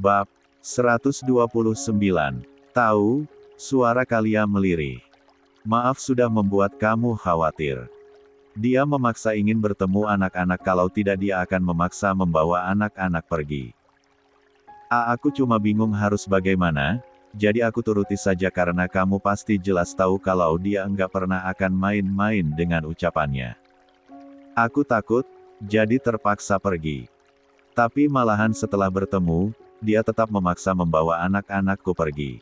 Bab 129. Tahu, suara Kalia melirih. Maaf sudah membuat kamu khawatir. Dia memaksa ingin bertemu anak-anak, kalau tidak dia akan memaksa membawa anak-anak pergi. Aku cuma bingung harus bagaimana, jadi aku turuti saja karena kamu pasti jelas tahu kalau dia enggak pernah akan main-main dengan ucapannya. Aku takut, jadi terpaksa pergi. Tapi malahan setelah bertemu, dia tetap memaksa membawa anak-anakku pergi.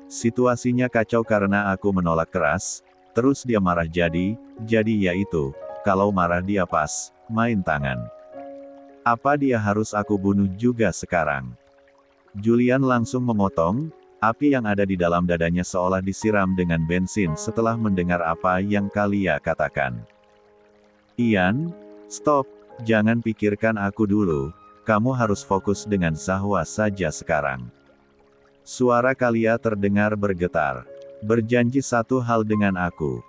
Situasinya kacau karena aku menolak keras, terus dia marah jadi yaitu, kalau marah dia pas, main tangan. Apa dia harus aku bunuh juga sekarang? Julian langsung memotong, api yang ada di dalam dadanya seolah disiram dengan bensin setelah mendengar apa yang Kalia katakan. Ian, stop, jangan pikirkan aku dulu, kamu harus fokus dengan Zahwa saja sekarang. Suara Kalia terdengar bergetar. Berjanji satu hal dengan aku.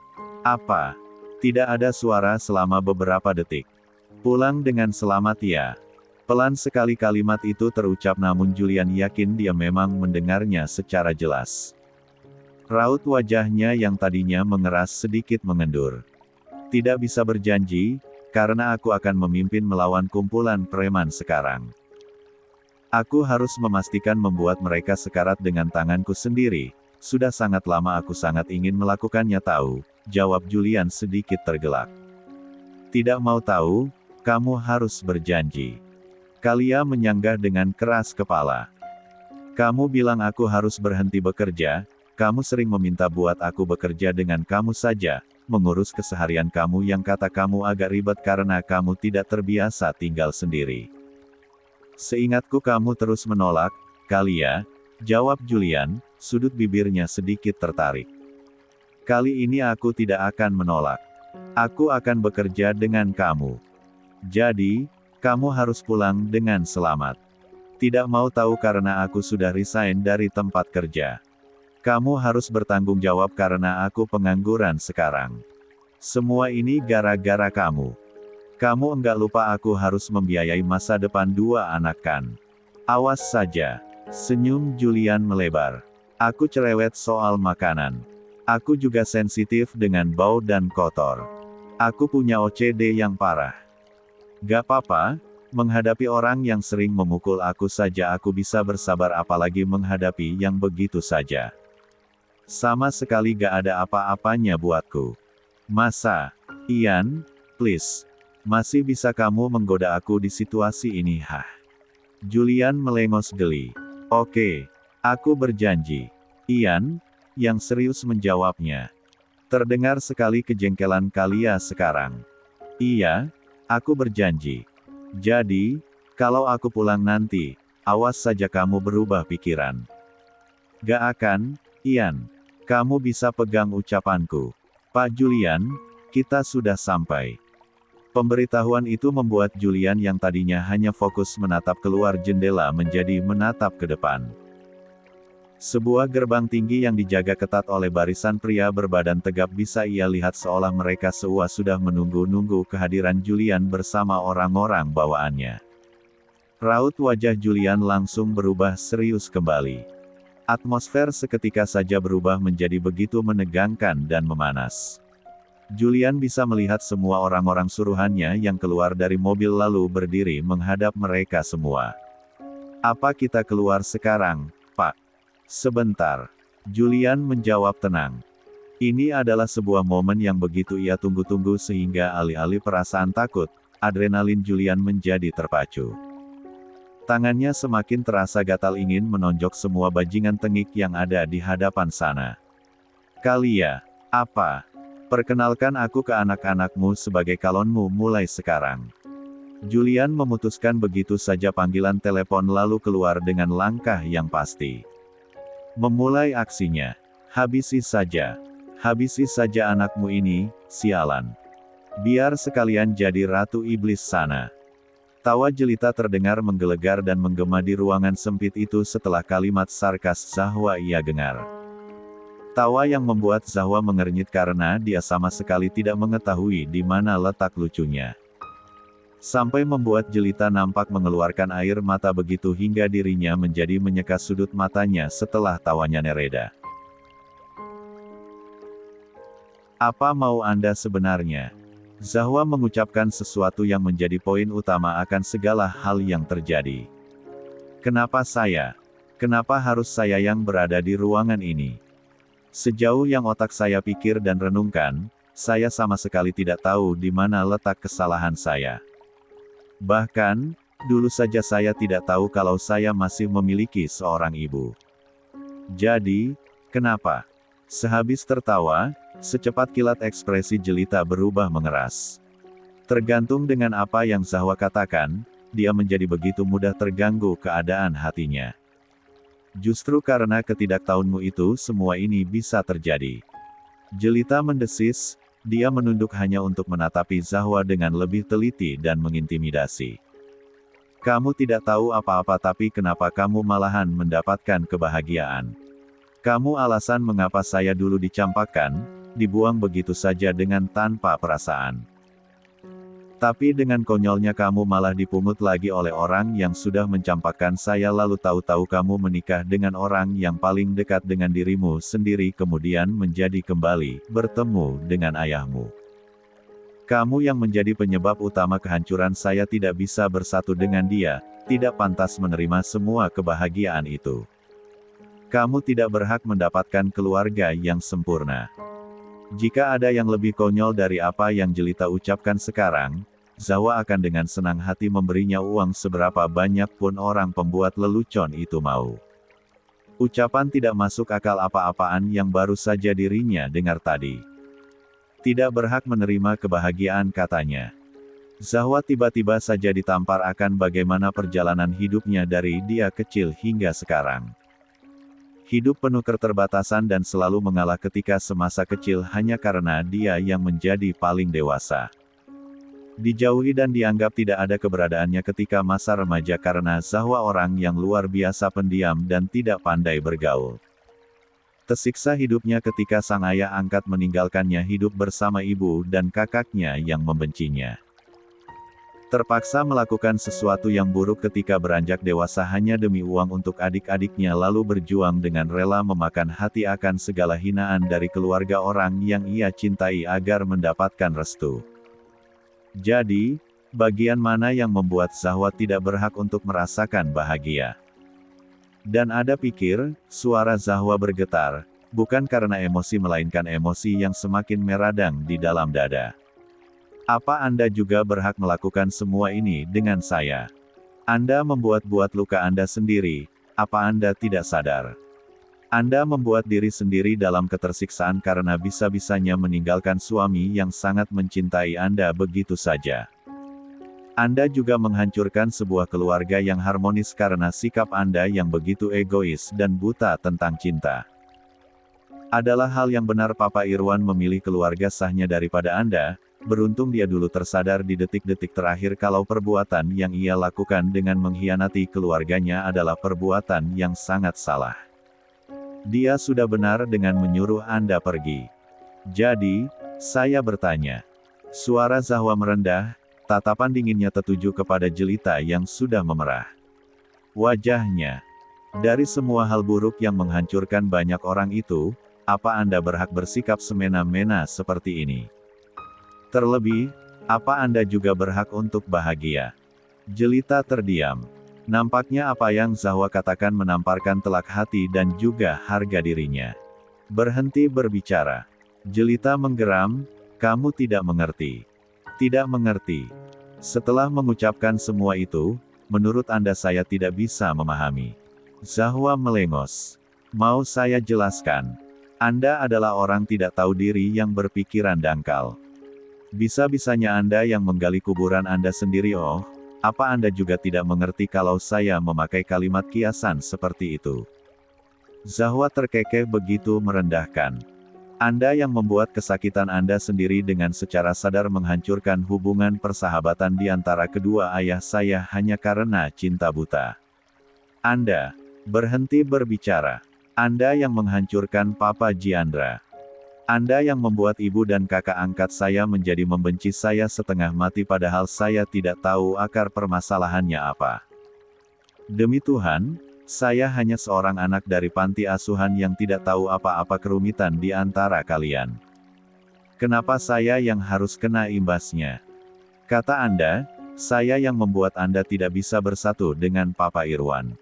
Apa? Tidak ada suara selama beberapa detik. Pulang dengan selamat ya. Pelan sekali kalimat itu terucap namun Julian yakin dia memang mendengarnya secara jelas. Raut wajahnya yang tadinya mengeras sedikit mengendur. Tidak bisa berjanji, karena aku akan memimpin melawan kumpulan preman sekarang. Aku harus memastikan membuat mereka sekarat dengan tanganku sendiri. Sudah sangat lama aku sangat ingin melakukannya tahu, jawab Julian sedikit tergelak. Tidak mau tahu, kamu harus berjanji. Kalia menyanggah dengan keras kepala. Kamu bilang aku harus berhenti bekerja, kamu sering meminta buat aku bekerja dengan kamu saja, mengurus keseharian kamu yang kata kamu agak ribet karena kamu tidak terbiasa tinggal sendiri. Seingatku kamu terus menolak, Kalia, jawab Julian, sudut bibirnya sedikit tertarik. Kali ini aku tidak akan menolak. Aku akan bekerja dengan kamu. Jadi, kamu harus pulang dengan selamat. Tidak mau tahu karena aku sudah resign dari tempat kerja. Kamu harus bertanggung jawab karena aku pengangguran sekarang. Semua ini gara-gara kamu. Kamu enggak lupa aku harus membiayai masa depan dua anak kan? Awas saja. Senyum Julian melebar. Aku cerewet soal makanan. Aku juga sensitif dengan bau dan kotor. Aku punya OCD yang parah. Gak apa-apa, menghadapi orang yang sering memukul aku saja aku bisa bersabar apalagi menghadapi yang begitu saja. Sama sekali gak ada apa-apanya buatku. Masa, Ian, please. Masih bisa kamu menggoda aku di situasi ini, hah? Julian melengos geli. Oke, aku berjanji. Ian, yang serius menjawabnya. Terdengar sekali kejengkelan Kalia sekarang. Iya, aku berjanji. Jadi, kalau aku pulang nanti, awas saja kamu berubah pikiran. Gak akan, Ian. Kamu bisa pegang ucapanku. Pak Julian, kita sudah sampai. Pemberitahuan itu membuat Julian yang tadinya hanya fokus menatap keluar jendela menjadi menatap ke depan. Sebuah gerbang tinggi yang dijaga ketat oleh barisan pria berbadan tegap bisa ia lihat seolah mereka semua sudah menunggu-nunggu kehadiran Julian bersama orang-orang bawaannya. Raut wajah Julian langsung berubah serius kembali. Atmosfer seketika saja berubah menjadi begitu menegangkan dan memanas. Julian bisa melihat semua orang-orang suruhannya yang keluar dari mobil lalu berdiri menghadap mereka semua. Apa kita keluar sekarang, Pak? Sebentar. Julian menjawab tenang. Ini adalah sebuah momen yang begitu ia tunggu-tunggu sehingga alih-alih perasaan takut, adrenalin Julian menjadi terpacu. Tangannya semakin terasa gatal ingin menonjok semua bajingan tengik yang ada di hadapan sana. Kalia, apa? Perkenalkan aku ke anak-anakmu sebagai calonmu mulai sekarang. Julian memutuskan begitu saja panggilan telepon lalu keluar dengan langkah yang pasti. Memulai aksinya. Habisi saja anakmu ini, sialan. Biar sekalian jadi ratu iblis sana. Tawa jelita terdengar menggelegar dan menggema di ruangan sempit itu setelah kalimat sarkas Zahwa ia dengar. Tawa yang membuat Zahwa mengernyit karena dia sama sekali tidak mengetahui di mana letak lucunya. Sampai membuat Jelita nampak mengeluarkan air mata begitu hingga dirinya menjadi menyeka sudut matanya setelah tawanya Nereda. Apa mau Anda sebenarnya? Zahwa mengucapkan sesuatu yang menjadi poin utama akan segala hal yang terjadi. Kenapa saya? Kenapa harus saya yang berada di ruangan ini? Sejauh yang otak saya pikir dan renungkan, saya sama sekali tidak tahu di mana letak kesalahan saya. Bahkan, dulu saja saya tidak tahu kalau saya masih memiliki seorang ibu. Jadi, kenapa? Sehabis tertawa, secepat kilat ekspresi Jelita berubah mengeras. Tergantung dengan apa yang Zahwa katakan, dia menjadi begitu mudah terganggu keadaan hatinya. Justru karena ketidaktahuanmu itu semua ini bisa terjadi. Jelita mendesis, dia menunduk hanya untuk menatapi Zahwa dengan lebih teliti dan mengintimidasi. Kamu tidak tahu apa-apa tapi kenapa kamu malahan mendapatkan kebahagiaan? Kamu alasan mengapa saya dulu dicampakkan, dibuang begitu saja dengan tanpa perasaan. Tapi dengan konyolnya kamu malah dipungut lagi oleh orang yang sudah mencampakkan saya lalu tahu-tahu kamu menikah dengan orang yang paling dekat dengan dirimu sendiri kemudian menjadi kembali bertemu dengan ayahmu. Kamu yang menjadi penyebab utama kehancuran saya tidak bisa bersatu dengan dia, tidak pantas menerima semua kebahagiaan itu. Kamu tidak berhak mendapatkan keluarga yang sempurna. Jika ada yang lebih konyol dari apa yang Jelita ucapkan sekarang, Zahwa akan dengan senang hati memberinya uang seberapa banyak pun orang pembuat lelucon itu mau. Ucapan tidak masuk akal apa-apaan yang baru saja dirinya dengar tadi. Tidak berhak menerima kebahagiaan katanya. Zahwa tiba-tiba saja ditampar akan bagaimana perjalanan hidupnya dari dia kecil hingga sekarang. Hidup penuh keterbatasan dan selalu mengalah ketika semasa kecil hanya karena dia yang menjadi paling dewasa. Dijauhi dan dianggap tidak ada keberadaannya ketika masa remaja karena Zahwa orang yang luar biasa pendiam dan tidak pandai bergaul. Tersiksa hidupnya ketika sang ayah angkat meninggalkannya hidup bersama ibu dan kakaknya yang membencinya. Terpaksa melakukan sesuatu yang buruk ketika beranjak dewasa hanya demi uang untuk adik-adiknya lalu berjuang dengan rela memakan hati akan segala hinaan dari keluarga orang yang ia cintai agar mendapatkan restu. Jadi, bagian mana yang membuat Zahwa tidak berhak untuk merasakan bahagia? Dan ada pikir, suara Zahwa bergetar, bukan karena emosi melainkan emosi yang semakin meradang di dalam dada. Apa Anda juga berhak melakukan semua ini dengan saya? Anda membuat-buat luka Anda sendiri, apa Anda tidak sadar? Anda membuat diri sendiri dalam ketersiksaan karena bisa-bisanya meninggalkan suami yang sangat mencintai Anda begitu saja. Anda juga menghancurkan sebuah keluarga yang harmonis karena sikap Anda yang begitu egois dan buta tentang cinta. Adalah hal yang benar Papa Irwan memilih keluarga sahnya daripada Anda. Beruntung dia dulu tersadar di detik-detik terakhir kalau perbuatan yang ia lakukan dengan mengkhianati keluarganya adalah perbuatan yang sangat salah. Dia sudah benar dengan menyuruh Anda pergi. Jadi, saya bertanya. Suara Zahwa merendah, tatapan dinginnya tertuju kepada Jelita yang sudah memerah. Wajahnya. Dari semua hal buruk yang menghancurkan banyak orang itu, apa Anda berhak bersikap semena-mena seperti ini? Terlebih, apa Anda juga berhak untuk bahagia? Jelita terdiam. Nampaknya apa yang Zahwa katakan menamparkan telak hati dan juga harga dirinya. Berhenti berbicara. Jelita menggeram, kamu tidak mengerti. Tidak mengerti. Setelah mengucapkan semua itu, menurut Anda saya tidak bisa memahami. Zahwa melengos. Mau saya jelaskan? Anda adalah orang tidak tahu diri yang berpikiran dangkal. Bisa-bisanya Anda yang menggali kuburan Anda sendiri. Oh, apa Anda juga tidak mengerti kalau saya memakai kalimat kiasan seperti itu? Zahwa terkekeh begitu merendahkan. Anda yang membuat kesakitan Anda sendiri dengan secara sadar menghancurkan hubungan persahabatan di antara kedua ayah saya hanya karena cinta buta. Anda berhenti berbicara. Anda yang menghancurkan Papa Giandra. Anda yang membuat ibu dan kakak angkat saya menjadi membenci saya setengah mati padahal saya tidak tahu akar permasalahannya apa. Demi Tuhan, saya hanya seorang anak dari panti asuhan yang tidak tahu apa-apa kerumitan di antara kalian. Kenapa saya yang harus kena imbasnya? Kata Anda, saya yang membuat Anda tidak bisa bersatu dengan Papa Irwan.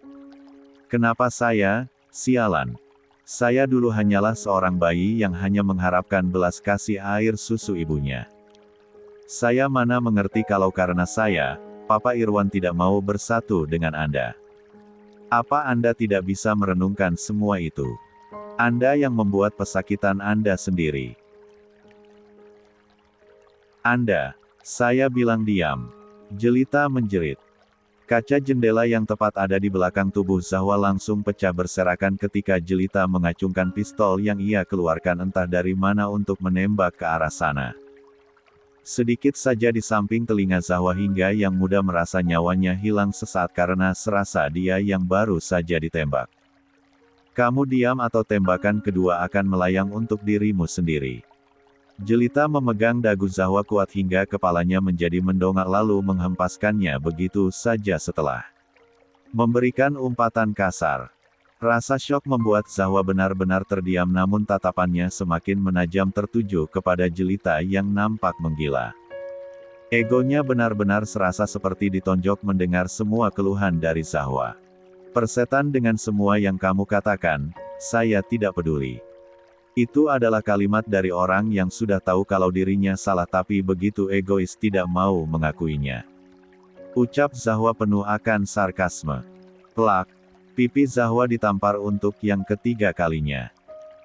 Kenapa saya, sialan? Saya dulu hanyalah seorang bayi yang hanya mengharapkan belas kasih air susu ibunya. Saya mana mengerti kalau karena saya, Papa Irwan tidak mau bersatu dengan Anda. Apa Anda tidak bisa merenungkan semua itu? Anda yang membuat pesakitan Anda sendiri. Anda, saya bilang diam. Jelita menjerit. Kaca jendela yang tepat ada di belakang tubuh Zahwa langsung pecah berserakan ketika Jelita mengacungkan pistol yang ia keluarkan entah dari mana untuk menembak ke arah sana. Sedikit saja di samping telinga Zahwa hingga yang muda merasa nyawanya hilang sesaat karena serasa dia yang baru saja ditembak. Kamu diam atau tembakan kedua akan melayang untuk dirimu sendiri. Jelita memegang dagu Zahwa kuat hingga kepalanya menjadi mendongak lalu menghempaskannya begitu saja setelah memberikan umpatan kasar. Rasa syok membuat Zahwa benar-benar terdiam namun tatapannya semakin menajam tertuju kepada Jelita yang nampak menggila. Egonya benar-benar serasa seperti ditonjok mendengar semua keluhan dari Zahwa. Persetan dengan semua yang kamu katakan, saya tidak peduli. Itu adalah kalimat dari orang yang sudah tahu kalau dirinya salah tapi begitu egois tidak mau mengakuinya. Ucap Zahwa penuh akan sarkasme. Plak. Pipi Zahwa ditampar untuk yang ketiga kalinya.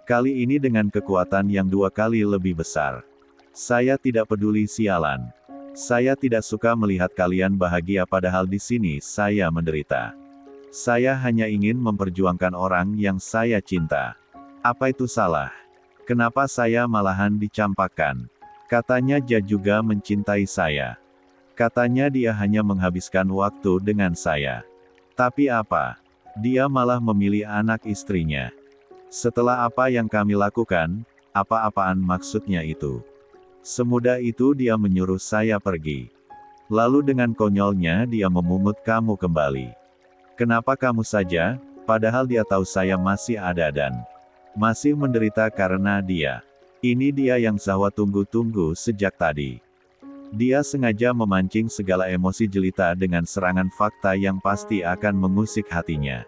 Kali ini dengan kekuatan yang 2 kali lebih besar. Saya tidak peduli sialan. Saya tidak suka melihat kalian bahagia padahal di sini saya menderita. Saya hanya ingin memperjuangkan orang yang saya cinta. Apa itu salah? Kenapa saya malahan dicampakkan? Katanya dia juga mencintai saya. Katanya dia hanya menghabiskan waktu dengan saya. Tapi apa? Dia malah memilih anak istrinya. Setelah apa yang kami lakukan, apa-apaan maksudnya itu? Semudah itu dia menyuruh saya pergi. Lalu dengan konyolnya dia memungut kamu kembali. Kenapa kamu saja, padahal dia tahu saya masih ada dan masih menderita karena dia. Ini dia yang Zahwa tunggu-tunggu sejak tadi. Dia sengaja memancing segala emosi Jelita dengan serangan fakta yang pasti akan mengusik hatinya.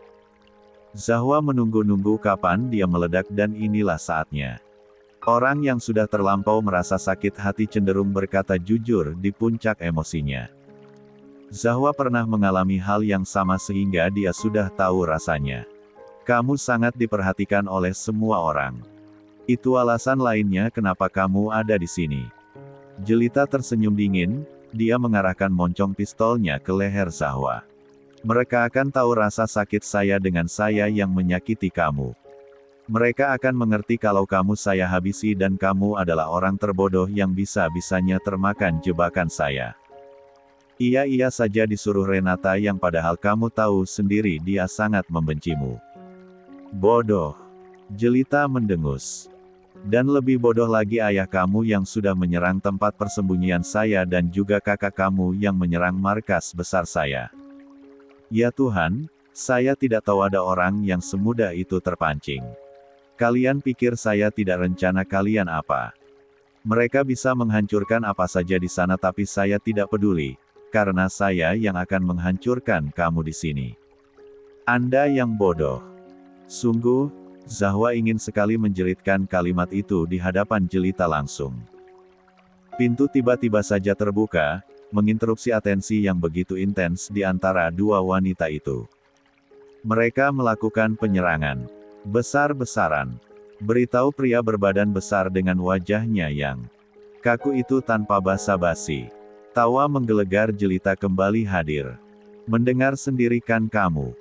Zahwa menunggu-nunggu kapan dia meledak dan inilah saatnya. Orang yang sudah terlampau merasa sakit hati cenderung berkata jujur di puncak emosinya. Zahwa pernah mengalami hal yang sama sehingga dia sudah tahu rasanya. Kamu sangat diperhatikan oleh semua orang. Itu alasan lainnya kenapa kamu ada di sini. Jelita tersenyum dingin, dia mengarahkan moncong pistolnya ke leher Zahwa. Mereka akan tahu rasa sakit saya dengan saya yang menyakiti kamu. Mereka akan mengerti kalau kamu saya habisi dan kamu adalah orang terbodoh yang bisa-bisanya termakan jebakan saya. Iya saja disuruh Renata yang padahal kamu tahu sendiri dia sangat membencimu. Bodoh. Jelita mendengus. Dan lebih bodoh lagi ayah kamu yang sudah menyerang tempat persembunyian saya dan juga kakak kamu yang menyerang markas besar saya. Ya Tuhan, saya tidak tahu ada orang yang semudah itu terpancing. Kalian pikir saya tidak rencana kalian apa? Mereka bisa menghancurkan apa saja di sana tapi saya tidak peduli, karena saya yang akan menghancurkan kamu di sini. Anda yang bodoh. Sungguh, Zahwa ingin sekali menjeritkan kalimat itu di hadapan Jelita langsung. Pintu tiba-tiba saja terbuka, menginterupsi atensi yang begitu intens di antara dua wanita itu. Mereka melakukan penyerangan besar-besaran. Beritahu pria berbadan besar dengan wajahnya yang kaku itu tanpa basa-basi. Tawa menggelegar Jelita kembali hadir. Mendengar sendiri kan kamu.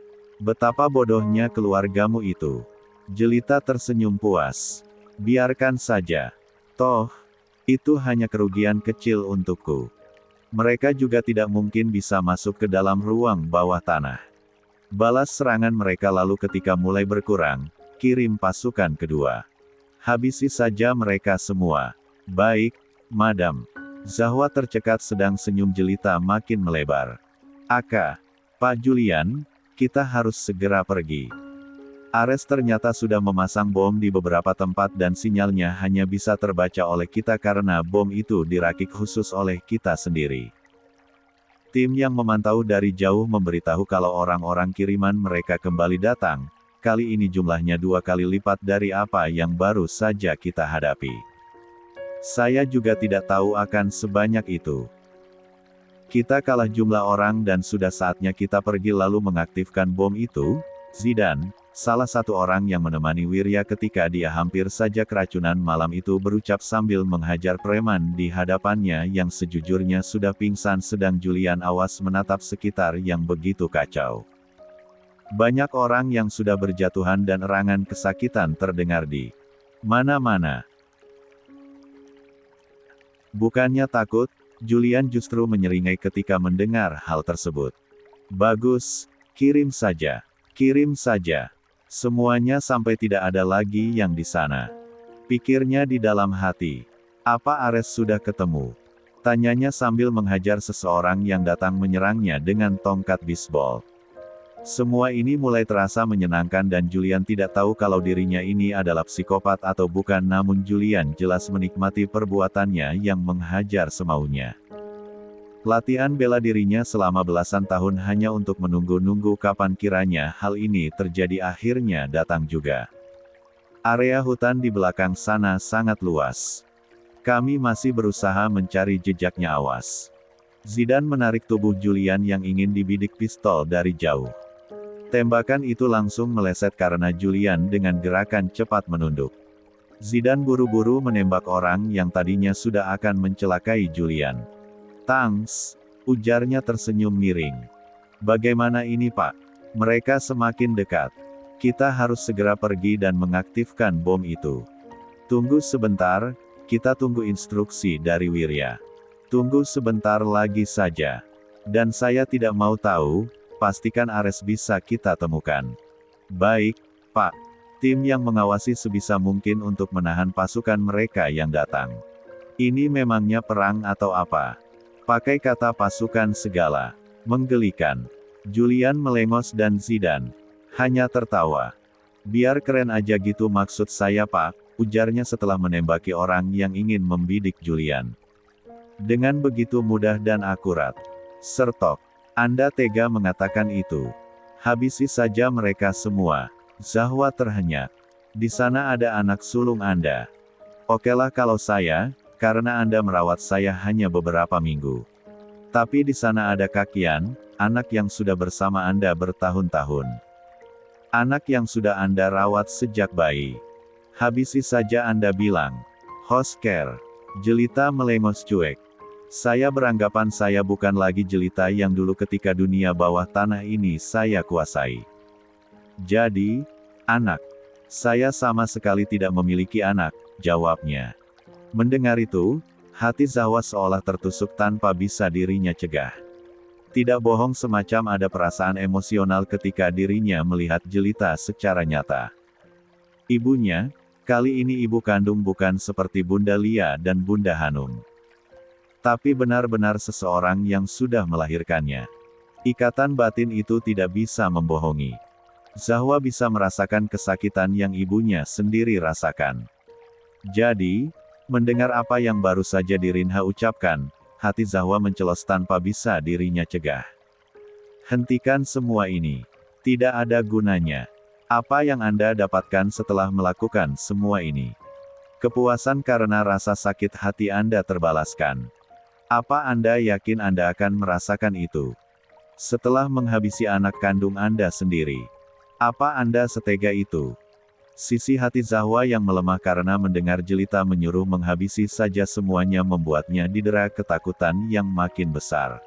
Betapa bodohnya keluargamu itu. Jelita tersenyum puas. Biarkan saja. Toh, itu hanya kerugian kecil untukku. Mereka juga tidak mungkin bisa masuk ke dalam ruang bawah tanah. Balas serangan mereka lalu ketika mulai berkurang, kirim pasukan kedua. Habisi saja mereka semua. Baik, Madam. Zahwa tercekat sedang senyum jelita makin melebar. Aka, Pak Julian, kita harus segera pergi. Ares ternyata sudah memasang bom di beberapa tempat dan sinyalnya hanya bisa terbaca oleh kita karena bom itu dirakit khusus oleh kita sendiri. Tim yang memantau dari jauh memberitahu kalau orang-orang kiriman mereka kembali datang, kali ini jumlahnya 2 kali lipat dari apa yang baru saja kita hadapi. Saya juga tidak tahu akan sebanyak itu. Kita kalah jumlah orang dan sudah saatnya kita pergi lalu mengaktifkan bom itu. Zidan, salah satu orang yang menemani Wirya ketika dia hampir saja keracunan malam itu berucap sambil menghajar preman di hadapannya yang sejujurnya sudah pingsan sedang Julian awas menatap sekitar yang begitu kacau. Banyak orang yang sudah berjatuhan dan erangan kesakitan terdengar di mana-mana. Bukannya takut, Julian justru menyeringai ketika mendengar hal tersebut. Bagus, kirim saja. Kirim saja. Semuanya sampai tidak ada lagi yang di sana. Pikirnya di dalam hati. Apa Ares sudah ketemu? Tanyanya sambil menghajar seseorang yang datang menyerangnya dengan tongkat bisbol. Semua ini mulai terasa menyenangkan dan Julian tidak tahu kalau dirinya ini adalah psikopat atau bukan, namun Julian jelas menikmati perbuatannya yang menghajar semaunya. Latihan bela dirinya selama belasan tahun hanya untuk menunggu-nunggu kapan kiranya hal ini terjadi akhirnya datang juga. Area hutan di belakang sana sangat luas. Kami masih berusaha mencari jejaknya, awas. Zidan menarik tubuh Julian yang ingin dibidik pistol dari jauh. Tembakan itu langsung meleset karena Julian dengan gerakan cepat menunduk. Zidan buru-buru menembak orang yang tadinya sudah akan mencelakai Julian. Tangs, ujarnya tersenyum miring. Bagaimana ini Pak? Mereka semakin dekat. Kita harus segera pergi dan mengaktifkan bom itu. Tunggu sebentar, kita tunggu instruksi dari Wirya. Tunggu sebentar lagi saja. Dan saya tidak mau tahu, pastikan Ares bisa kita temukan. Baik, Pak. Tim yang mengawasi sebisa mungkin untuk menahan pasukan mereka yang datang. Ini memangnya perang atau apa? Pakai kata pasukan segala. Menggelikan. Julian melengos dan Zidan hanya tertawa. Biar keren aja gitu maksud saya Pak, ujarnya setelah menembaki orang yang ingin membidik Julian. Dengan begitu mudah dan akurat. Sertok. Anda tega mengatakan itu. Habisi saja mereka semua. Zahwa terhenyak. Di sana ada anak sulung Anda. Okelah kalau saya, karena Anda merawat saya hanya beberapa minggu. Tapi di sana ada Kakian, anak yang sudah bersama Anda bertahun-tahun. Anak yang sudah Anda rawat sejak bayi. Habisi saja Anda bilang. Hosker. Jelita melengos cuek. Saya beranggapan saya bukan lagi jelita yang dulu ketika dunia bawah tanah ini saya kuasai. Jadi, anak. Saya sama sekali tidak memiliki anak, jawabnya. Mendengar itu, hati Zahwa seolah tertusuk tanpa bisa dirinya cegah. Tidak bohong, semacam ada perasaan emosional ketika dirinya melihat jelita secara nyata. Ibunya, kali ini ibu kandung bukan seperti Bunda Lia dan Bunda Hanum. Tapi benar-benar seseorang yang sudah melahirkannya. Ikatan batin itu tidak bisa membohongi. Zahwa bisa merasakan kesakitan yang ibunya sendiri rasakan. Jadi, mendengar apa yang baru saja Dirinha ucapkan, hati Zahwa mencelos tanpa bisa dirinya cegah. Hentikan semua ini. Tidak ada gunanya. Apa yang Anda dapatkan setelah melakukan semua ini? Kepuasan karena rasa sakit hati Anda terbalaskan. Apa Anda yakin Anda akan merasakan itu? Setelah menghabisi anak kandung Anda sendiri. Apa Anda setega itu? Sisi hati Zahwa yang melemah karena mendengar jelita menyuruh menghabisi saja semuanya membuatnya didera ketakutan yang makin besar.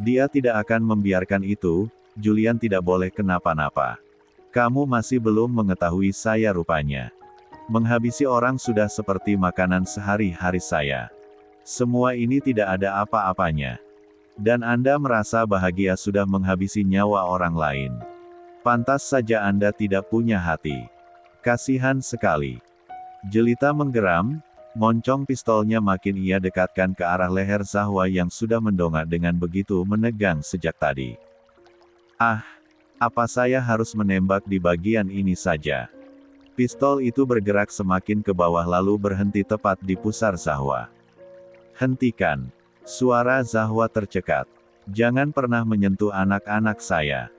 Dia tidak akan membiarkan itu, Julian tidak boleh kenapa-napa. Kamu masih belum mengetahui saya rupanya. Menghabisi orang sudah seperti makanan sehari-hari saya. Semua ini tidak ada apa-apanya. Dan Anda merasa bahagia sudah menghabisi nyawa orang lain. Pantas saja Anda tidak punya hati. Kasihan sekali. Jelita menggeram, moncong pistolnya makin ia dekatkan ke arah leher Zahwa yang sudah mendongak dengan begitu menegang sejak tadi. Ah, apa saya harus menembak di bagian ini saja? Pistol itu bergerak semakin ke bawah lalu berhenti tepat di pusar Zahwa. Hentikan. Suara Zahwa tercekat. Jangan pernah menyentuh anak-anak saya.